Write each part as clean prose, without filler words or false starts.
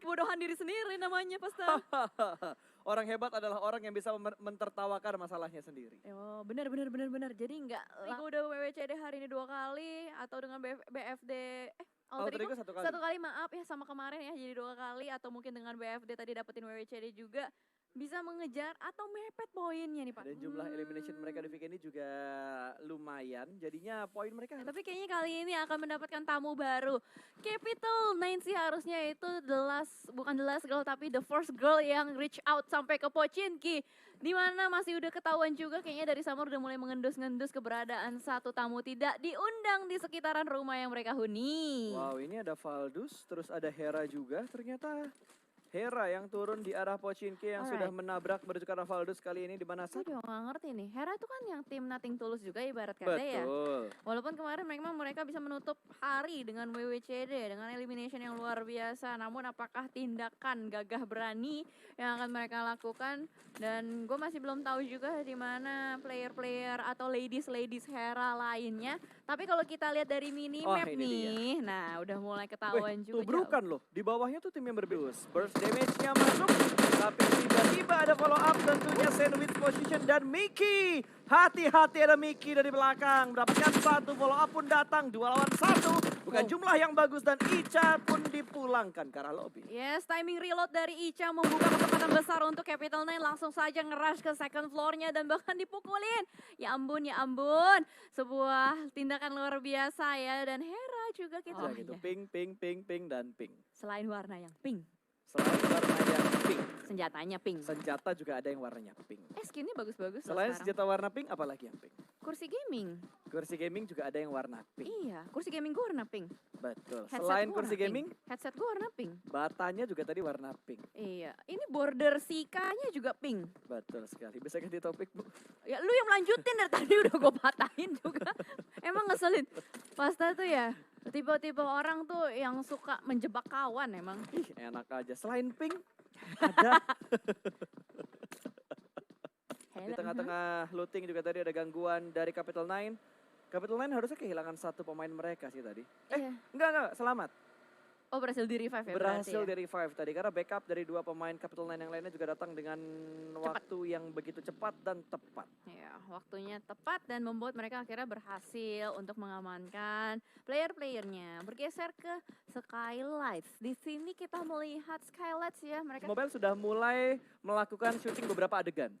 kebodohan diri sendiri namanya pasti. Orang hebat adalah orang yang bisa mentertawakan masalahnya sendiri. Oh, benar. Jadi enggak Ligo udah WWCD hari ini 2 kali atau dengan BFD Alter Ego 1 kali. 1 kali maaf ya sama kemarin ya jadi 2 kali atau mungkin dengan BFD tadi dapetin WWCD juga bisa mengejar atau mepet poinnya nih Pak. Dan jumlah elimination mereka di week ini juga lumayan, jadinya poin mereka. Tapi kayaknya kali ini akan mendapatkan tamu baru. Capital 9 sih harusnya itu bukan the last girl tapi the first girl yang reach out sampai ke Pochinki. Dimana masih udah ketahuan juga kayaknya dari Summer udah mulai mengendus-ngendus keberadaan satu tamu tidak diundang di sekitaran rumah yang mereka huni. Wow, ini ada Valdus, terus ada Hera juga. Ternyata Hera yang turun di arah Pochinki yang sudah menabrak menuju ke arah Valdus kali ini di mana Aku juga gak ngerti nih, Hera itu kan yang tim Nothing Tulus juga ibarat kata ya. Betul. Walaupun kemarin memang mereka bisa menutup hari dengan WWCD, dengan elimination yang luar biasa. Namun apakah tindakan gagah berani yang akan mereka lakukan. Dan gue masih belum tahu juga di mana player-player atau ladies Hera lainnya. Tapi kalau kita lihat dari minimap nih, nah udah mulai ketahuan juga. Tubrukan loh, di bawahnya tuh tim yang berbeda. Burst damage-nya masuk, tapi tiba-tiba ada follow up tentunya sandwich position dan Mickey. Hati-hati ada Mickey dari belakang, mendapatkan satu follow up pun datang, 2 lawan 1. Bukan jumlah yang bagus dan Icha pun dipulangkan ke arah lobby. Yes, timing reload dari Icha membuka kesempatan besar untuk Capital 9 langsung saja nge-rush ke second floor-nya dan bahkan dipukulin. Ya ampun. Sebuah tindakan luar biasa ya dan Hera juga kita. Gitu, ping dan ping. Selain warna yang pink. Selain warnanya pink. Senjatanya pink. Senjata juga ada yang warnanya pink. Skinnya bagus-bagus. Selain senjata warna pink, apalagi yang pink? Kursi gaming. Kursi gaming juga ada yang warna pink. Iya, kursi gaming gue warna pink. Betul. Headset Selain gua kursi warna gaming, pink. Headset gue warna pink. batanya juga tadi warna pink. Iya, ini border sikanya juga pink. Betul sekali. Bisa ganti topik, Bu? Ya lu yang lanjutin dari tadi udah gue patahin juga. Emang ngeselin. Pasta tuh ya, tipe-tipe orang tuh yang suka menjebak kawan emang. Ih, enak aja. Selain pink, ada. Di tengah-tengah looting juga tadi ada gangguan dari Capital 9. Capital 9 harusnya kehilangan satu pemain mereka sih tadi. Enggak, selamat. Oh berhasil di revive ya Berhasil berarti ya? di revive tadi karena backup dari 2 pemain Capital 9 yang lainnya juga datang dengan waktu yang begitu cepat dan tepat. Ya, waktunya tepat dan membuat mereka akhirnya berhasil untuk mengamankan player-playernya. Bergeser ke Skylights. Di sini kita melihat Skylights ya, mereka Mobile sudah mulai melakukan syuting beberapa adegan.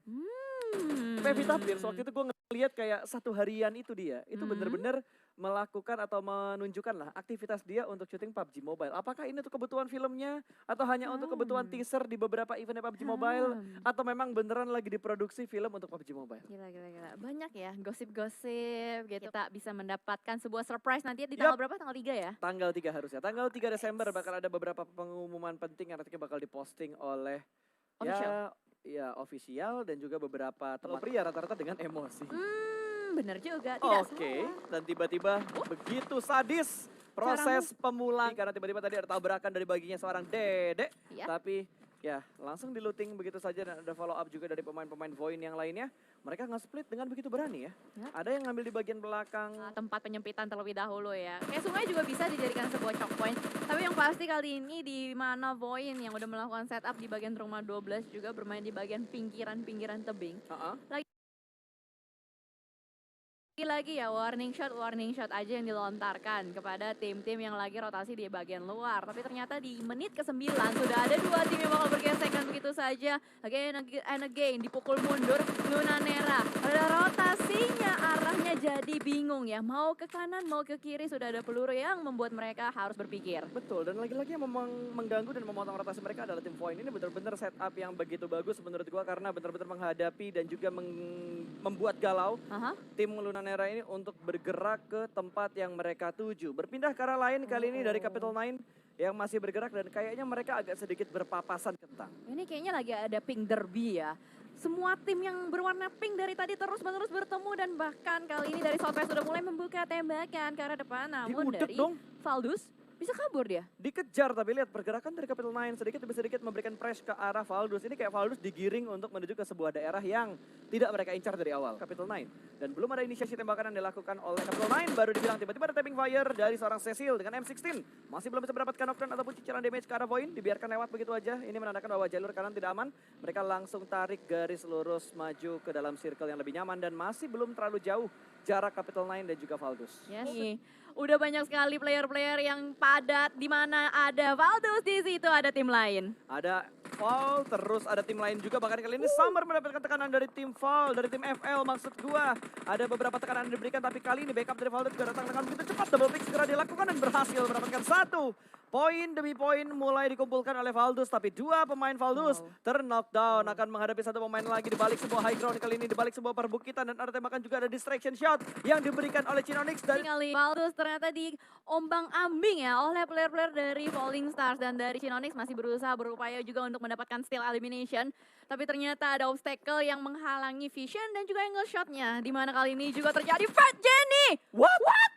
Pevita Pierce waktu itu gue ngeliat kayak 1 harian itu dia. Itu bener-bener melakukan atau menunjukkan lah aktivitas dia untuk syuting PUBG Mobile. Apakah ini untuk kebutuhan filmnya? Atau hanya untuk kebutuhan teaser di beberapa event PUBG Mobile? Atau memang beneran lagi diproduksi film untuk PUBG Mobile? Gila. Banyak ya gosip-gosip gitu. Kita bisa mendapatkan sebuah surprise nanti di tanggal berapa? Tanggal 3 ya? Tanggal 3 harusnya. Tanggal 3 Desember bakal ada beberapa pengumuman penting yang nantinya bakal diposting oleh official dan juga beberapa teman pria rata-rata dengan emosi. Bener juga, tidak salah. Dan tiba-tiba begitu sadis proses pemulang. Karena tiba-tiba tadi ada tabrakan dari baginya seorang Dede. Tapi ya langsung di-looting begitu saja dan ada follow up juga dari pemain-pemain Void yang lainnya. Mereka nge-split dengan begitu berani ya. Ada yang ngambil di bagian belakang. Tempat penyempitan terlebih dahulu ya. Kayak sungai juga bisa dijadikan sebuah choke point. Tapi yang pasti kali ini di mana Void yang udah melakukan setup di bagian rumah 12 juga bermain di bagian pinggiran tebing. Lagi ya warning shot aja yang dilontarkan kepada tim-tim yang lagi rotasi di bagian luar. Tapi ternyata di menit ke-9 sudah ada 2 tim yang bakal bergesekan begitu saja. Again and again dipukul mundur Lunanera. Ada rotasinya arahnya jadi bingung ya. Mau ke kanan mau ke kiri sudah ada peluru yang membuat mereka harus berpikir. Betul dan lagi-lagi yang mengganggu dan memotong rotasi mereka adalah tim Void. Ini benar-benar setup yang begitu bagus menurut gua karena benar-benar menghadapi dan juga membuat galau tim Lunanera ini untuk bergerak ke tempat yang mereka tuju. Berpindah ke arah lain kali ini dari Capital 9 yang masih bergerak dan kayaknya mereka agak sedikit berpapasan kentang. Ini kayaknya lagi ada pink derby ya. Semua tim yang berwarna pink dari tadi terus-menerus bertemu dan bahkan kali ini dari Southwest sudah mulai membuka tembakan ke arah depan. Namun dari Valdus Bisa kabur dia? Dikejar, tapi lihat pergerakan dari Capital Nine sedikit demi sedikit memberikan press ke arah Valdus. Ini kayak Valdus digiring untuk menuju ke sebuah daerah yang tidak mereka incar dari awal, Capital Nine. Dan belum ada inisiasi tembakan yang dilakukan oleh Capital Nine, baru dibilang tiba-tiba ada tapping fire dari seorang Cecil dengan M16. Masih belum bisa mendapatkan knockdown ataupun cicilan damage ke arah Void, dibiarkan lewat begitu aja. Ini menandakan bahwa jalur kanan tidak aman. Mereka langsung tarik garis lurus maju ke dalam circle yang lebih nyaman dan masih belum terlalu jauh jarak Capital Nine dan juga Valdus. Yes. Udah banyak sekali player-player yang padat, di mana ada Valdus, di situ ada tim lain. Ada Val, terus ada tim lain juga, bahkan kali ini Summer mendapatkan tekanan dari tim Val, dari tim FL maksud gua. Ada beberapa tekanan yang diberikan, tapi kali ini backup dari Val juga datang dengan begitu cepat. Double pick segera dilakukan dan berhasil mendapatkan 1 poin demi poin mulai dikumpulkan oleh Valdus, tapi 2 pemain Valdus ter-knockdown akan menghadapi 1 pemain lagi di balik sebuah high ground kali ini, di balik sebuah perbukitan, dan ada tembakan juga, ada distraction shot yang diberikan oleh Chinonix dari Kali Valdus ternyata diombang-ambing ya oleh player-player dari Falling Stars, dan dari Chinonix masih berusaha berupaya juga untuk mendapatkan steal elimination. Tapi ternyata ada obstacle yang menghalangi vision dan juga angle shotnya. Di mana kali ini juga terjadi Fat Jenny. What?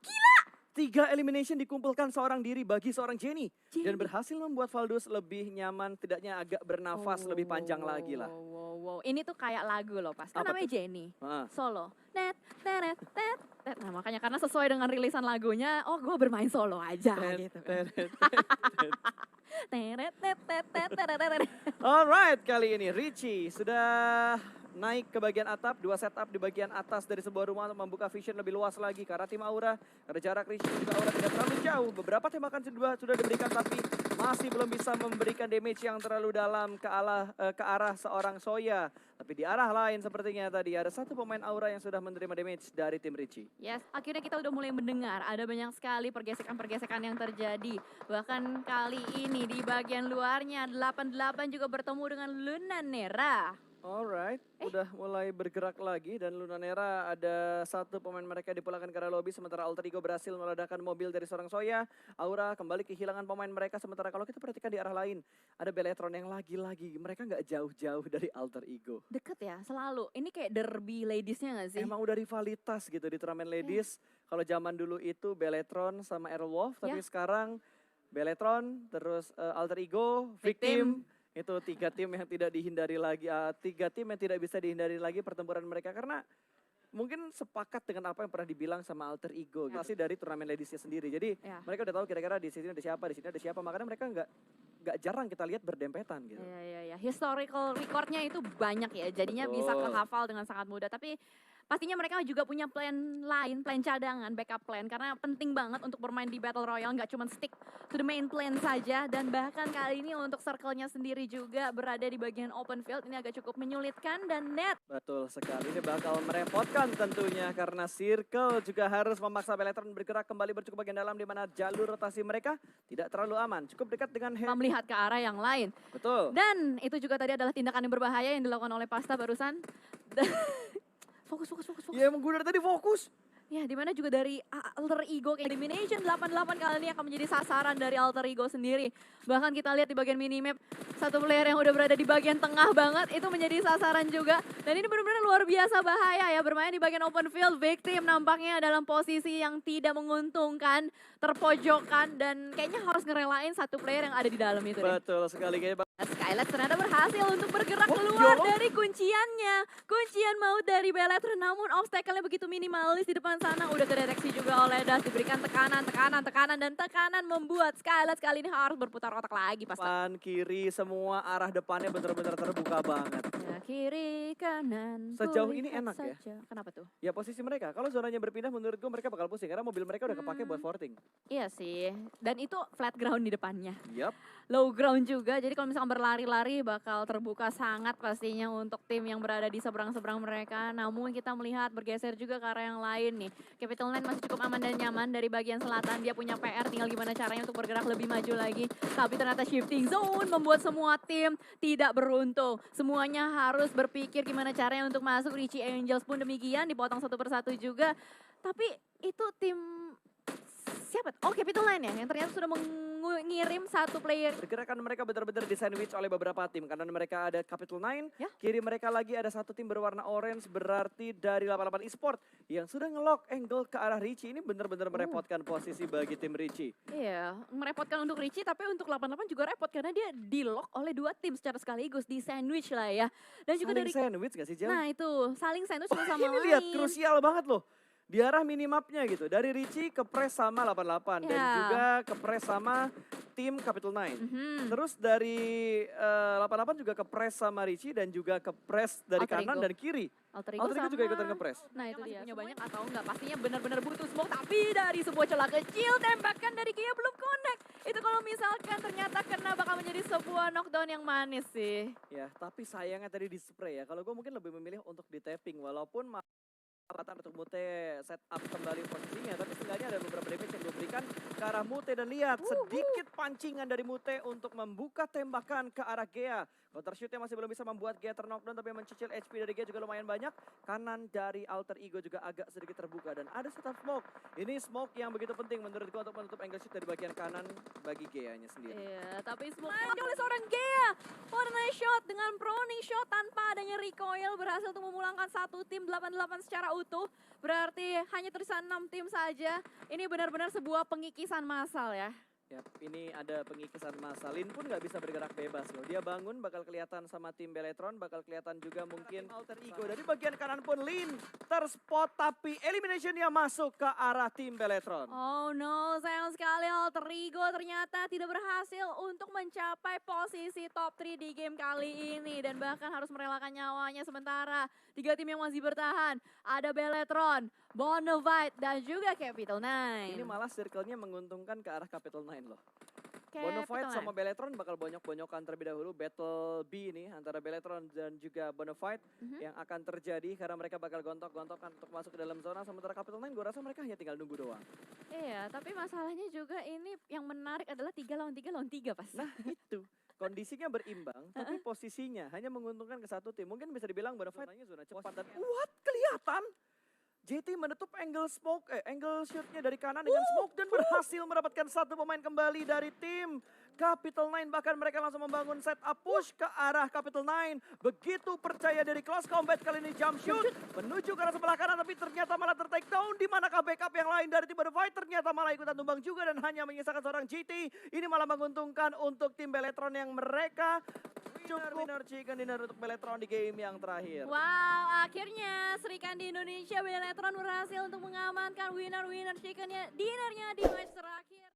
Gila! 3 elimination dikumpulkan seorang diri bagi seorang Jenny. Dan berhasil membuat Valdus lebih nyaman, tidaknya agak bernafas lebih panjang lagi lah. Wow. Ini tuh kayak lagu loh pas. Kan Apa namanya tuh? Jenny. Ah. Solo. Net, teret, tet, tet. Nah makanya karena sesuai dengan rilisan lagunya, oh gue bermain solo aja gitu kan. Teret, tet, tet, tet, teret, teret. Alright, kali ini Richie sudah naik ke bagian atap, 2 setup di bagian atas dari sebuah rumah untuk membuka vision lebih luas lagi ke arah tim Aura. Karena jarak Richie dan juga Aura tidak terlalu jauh. Beberapa tembakan sudah diberikan, tapi masih belum bisa memberikan damage yang terlalu dalam ke arah seorang Soya. Tapi di arah lain sepertinya tadi ada 1 pemain Aura yang sudah menerima damage dari tim Richie. Yes, akhirnya kita udah mulai mendengar ada banyak sekali pergesekan-pergesekan yang terjadi. Bahkan kali ini di bagian luarnya 88 juga bertemu dengan Lunanera. Alright, udah mulai bergerak lagi, dan Lunanera ada 1 pemain mereka dipulangkan ke arah lobby, sementara Alter Ego berhasil meledakkan mobil dari seorang Soya. Aura kembali kehilangan pemain mereka, sementara kalau kita perhatikan di arah lain ada Beletron yang lagi-lagi mereka nggak jauh-jauh dari Alter Ego. Deket ya, selalu. Ini kayak derby ladiesnya gak sih? Emang udah rivalitas gitu di turnamen ladies. Kalau zaman dulu itu Beletron sama Aerolwolf, tapi sekarang Beletron, terus Alter Ego, Victim. Itu 3 tim yang tidak dihindari lagi, 3 tim yang tidak bisa dihindari lagi pertempuran mereka, karena mungkin sepakat dengan apa yang pernah dibilang sama Alter Ego, masih dari turnamen ladiesnya sendiri. Jadi mereka udah tahu kira-kira di sini ada siapa, di sini ada siapa, makanya mereka nggak jarang kita lihat berdempetan gitu. Iya. Historical recordnya itu banyak ya, jadinya bisa kehafal dengan sangat mudah. Tapi pastinya mereka juga punya plan lain, plan cadangan, backup plan. Karena penting banget untuk bermain di Battle Royale, nggak cuma stick to the main plan saja. Dan bahkan kali ini untuk circle-nya sendiri juga berada di bagian open field. Ini agak cukup menyulitkan dan net. Betul sekali, ini bakal merepotkan tentunya. Karena circle juga harus memaksa Beletron bergerak kembali bercukup bagian dalam, di mana jalur rotasi mereka tidak terlalu aman. Cukup dekat dengan melihat ke arah yang lain. Betul. Dan itu juga tadi adalah tindakan yang berbahaya yang dilakukan oleh Pasta barusan. Fokus. Ya emang gue dari tadi fokus. Ya, dimana juga dari Alter Ego Elimination 88 kali ini akan menjadi sasaran dari Alter Ego sendiri. Bahkan kita lihat di bagian minimap, 1 player yang udah berada di bagian tengah banget itu menjadi sasaran juga. Dan ini benar-benar luar biasa bahaya ya, bermain di bagian open field. Victim nampaknya dalam posisi yang tidak menguntungkan, terpojokan, dan kayaknya harus ngerelain 1 player yang ada di dalam itu deh. Betul sekali kayaknya. Skylet ternyata berhasil untuk bergerak keluar dari kunciannya. Kuncian maut dari Beletron, namun obstacle-nya begitu minimalis di depan sana. Udah terdeteksi juga oleh Das, diberikan tekanan, dan tekanan membuat Skylet kali ini harus berputar otak lagi. Depan, kiri, semua arah depannya benar-benar terbuka banget. Ya, kiri, kanan. Sejauh ini enak saja. Ya. Kenapa tuh? Ya posisi mereka, kalau zonanya berpindah menurut gue mereka bakal pusing. Karena mobil mereka udah kepake buat forting. Iya sih, dan itu flat ground di depannya. Yup. Low ground juga, jadi kalau misalkan berlari-lari bakal terbuka sangat pastinya untuk tim yang berada di seberang-seberang mereka. Namun kita melihat bergeser juga ke arah yang lain nih. Capital Nine masih cukup aman dan nyaman dari bagian selatan. Dia punya PR, tinggal gimana caranya untuk bergerak lebih maju lagi. Tapi ternyata shifting zone membuat semua tim tidak beruntung. Semuanya harus berpikir gimana caranya untuk masuk. Richie Angels pun demikian, dipotong 1 persatu juga. Tapi itu tim siapa? Oh, Capital Line ya, yang ternyata sudah mengirim satu player. Pergerakan mereka benar-benar disandwich oleh beberapa tim. Karena mereka ada Capital Nine, Ya. kiri mereka lagi ada satu tim berwarna orange, berarti dari 88 Esport yang sudah nge-lock angle ke arah Richie. Ini benar-benar merepotkan posisi bagi tim Richie. Iya, merepotkan untuk Richie, tapi untuk 88 juga repot karena dia di-lock oleh dua tim secara sekaligus, di sandwich lah ya. Dan juga Saling dari, sandwich gak sih, Jam? nah itu, saling sandwich satu sama Ini lain. lihat krusial banget loh. Di arah minimapnya gitu. Dari Richie ke press sama 88 dan Ya. juga ke press sama tim Capital Nine. Mhm. Terus dari 88 juga ke press sama Richie dan juga ke press dari Alter kanan Ego. dan kiri. Alter Ego Alter Ego juga sama- ikutan nge-press. Nah itu dia, punya banyak atau enggak, pastinya benar-benar butuh smoke, tapi dari sebuah celah kecil tembakan dari Kia belum connect. Itu kalau misalkan ternyata kena bakal menjadi sebuah knockdown yang manis sih. Ya, tapi sayangnya tadi di spray ya. Kalau gue mungkin lebih memilih untuk di tapping walaupun kesempatan untuk Mute set up kembali posisinya, tapi setidaknya ada beberapa damage yang gue berikan ke arah Mute dan lihat sedikit pancingan dari Mute untuk membuka tembakan ke arah Gea. Counter shootnya masih belum bisa membuat Gea terknockdown, tapi mencicil HP dari Gea juga lumayan banyak. Kanan dari Alter Ego juga agak sedikit terbuka dan ada setup smoke. Ini smoke yang begitu penting menurut gue untuk menutup angle shoot dari bagian kanan bagi Gea-nya sendiri. Iya, tapi smoke oleh seorang Gea. Warna shot dengan proning shot tanpa adanya recoil berhasil untuk memulangkan satu tim 88 secara utuh. Berarti hanya tersisa 6 tim saja. Ini benar-benar sebuah pengikisan massal ya. Yap, ini ada pengikisan massa. Lin pun nggak bisa bergerak bebas loh. Dia bangun bakal kelihatan sama tim Beletron, bakal kelihatan juga mungkin Alter Ego. Dari bagian kanan pun Lin terspot tapi eliminationnya masuk ke arah tim Beletron. Oh no, sayang sekali Alter Ego ternyata tidak berhasil untuk mencapai posisi top 3 di game kali ini. Dan bahkan harus merelakan nyawanya sementara. 3 tim yang masih bertahan. Ada Beletron, Bonafide, dan juga Capital Nine. Ini malah circle-nya menguntungkan ke arah Capital Nine loh. Capital Bonafide Nine. sama Beletron bakal bonyok-bonyokan terlebih dahulu. Battle B ini antara Beletron dan juga Bonafide yang akan terjadi karena mereka bakal gontok-gontokan untuk masuk ke dalam zona. Sementara Capital Nine gue rasa mereka hanya tinggal nunggu doang. Iya, tapi masalahnya juga ini yang menarik adalah 3 lawan 3 lawan 3 pas. Nah itu, kondisinya berimbang tapi posisinya hanya menguntungkan ke satu tim. Mungkin bisa dibilang Bonafide zona cepat dan what? Kelihatan? JT menutup angle shootnya dari kanan dengan smoke dan berhasil mendapatkan satu pemain kembali dari tim Capital Nine. Bahkan mereka langsung membangun setup push ke arah Capital Nine. Begitu percaya dari close combat kali ini jump shoot menuju ke arah sebelah kanan, tapi ternyata malah ter-take down. Di manakah backup yang lain dari tim Bonafide? Ternyata malah ikutan tumbang juga dan hanya menyisakan seorang JT. Ini malah menguntungkan untuk tim Beletron yang mereka cukup chicken dinner untuk Beletron di game yang terakhir. Wow, akhirnya Sri Kandi Indonesia Beletron berhasil untuk mengamankan winner chickennya, dinernya di match terakhir.